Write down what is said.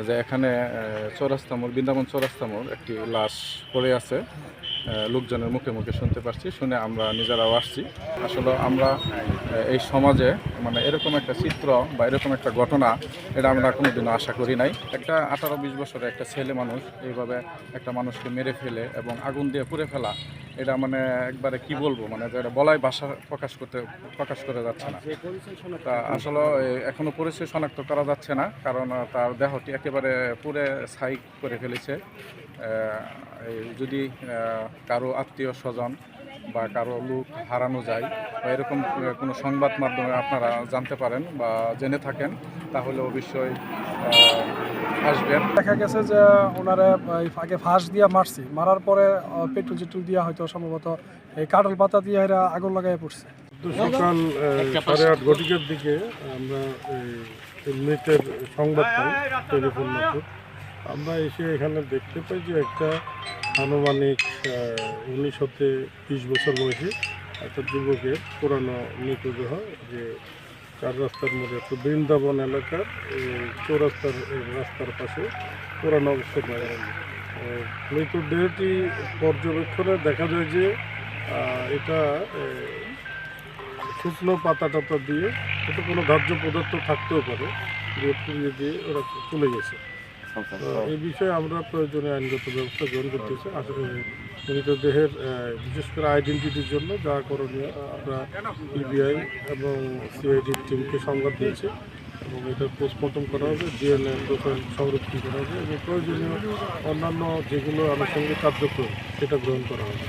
যে এখানে চৌরাস্তা মোড়, বৃন্দাবন চৌরাস্তা মোড় একটি লাশ পড়ে আছে, লোকজনের মুখে মুখে শুনতে পারছি, শুনে আমরা নিজেরাও আসছি। আসলে আমরা এই সমাজে মানে এরকম একটা চিত্র বা এরকম একটা ঘটনা এটা আমরা কোনোদিনও আশা করি নাই। একটা 18-20 বছরের একটা ছেলে মানুষ এইভাবে একটা মানুষকে মেরে ফেলে এবং আগুন দিয়ে পুড়ে ফেলা, এটা মানে একবারে কি বলবো, মানে যেটা বলাই ভাষা প্রকাশ করে যাচ্ছে না। তা আসলে এখনো পরিচয় শনাক্ত করা যাচ্ছে না, কারণ তার দেহটি একেবারে পুরে ছাই করে ফেলেছে। যদি কারো আত্মীয় স্বজন বা কারো লোক হারানো যায় বা এরকম কোনো সংবাদ মাধ্যমে আপনারা জানতে পারেন বা জেনে থাকেন, তাহলে অবশ্যই আসবেন। দেখা গেছে যে ওনারা আগে ফাঁস দিয়ে মারছি, মারার পরে পেট্রোল চেট্রোল দিয়া হয়তো সম্ভবত এই কাঠল পাতা দিয়ে এরা আগুন লাগাই পড়ছে। সকাল 8:30 ঘটিকার দিকে আমরা মৃতের সংবাদ পাই টেলিফোন মারফত। আমরা এসে এখানে দেখতে পাই যে একটা আনুমানিক 19-20 বছর বয়সী একটা যুবকের পুরানো মৃতদেহ, যে 4 রাস্তার মোড়ে একটা বৃন্দাবন এলাকার চৌরাস্তার রাস্তার পাশে পুরানো অবস্থায় পাওয়া যায়। মৃতদেহটি পর্যবেক্ষণে দেখা যায় যে এটা শুকনো পাতা টাতা দিয়ে, এটা কোনো ধার্য পদার্থ থাকতেও পারে, দিয়ে পুড়িয়ে দিয়ে ওরা চলে গেছে। এই বিষয়ে আমরা প্রয়োজনীয় আইনগত ব্যবস্থা গ্রহণ করতেছি। আসলে মৃতদেহের বিশেষ করে আইডেন্টিটির জন্য যা করণীয় আমরা ইবিআই এবং সিআইডির টিমকে সংবাদ দিয়েছি এবং এটা পোস্টমর্টম করা হবে, ডিএনএ প্রোফাইল সংরক্ষণ করা হবে এবং প্রয়োজনীয় অন্যান্য যেগুলো আনুষঙ্গিক কার্যক্রম সেটা গ্রহণ করা হবে।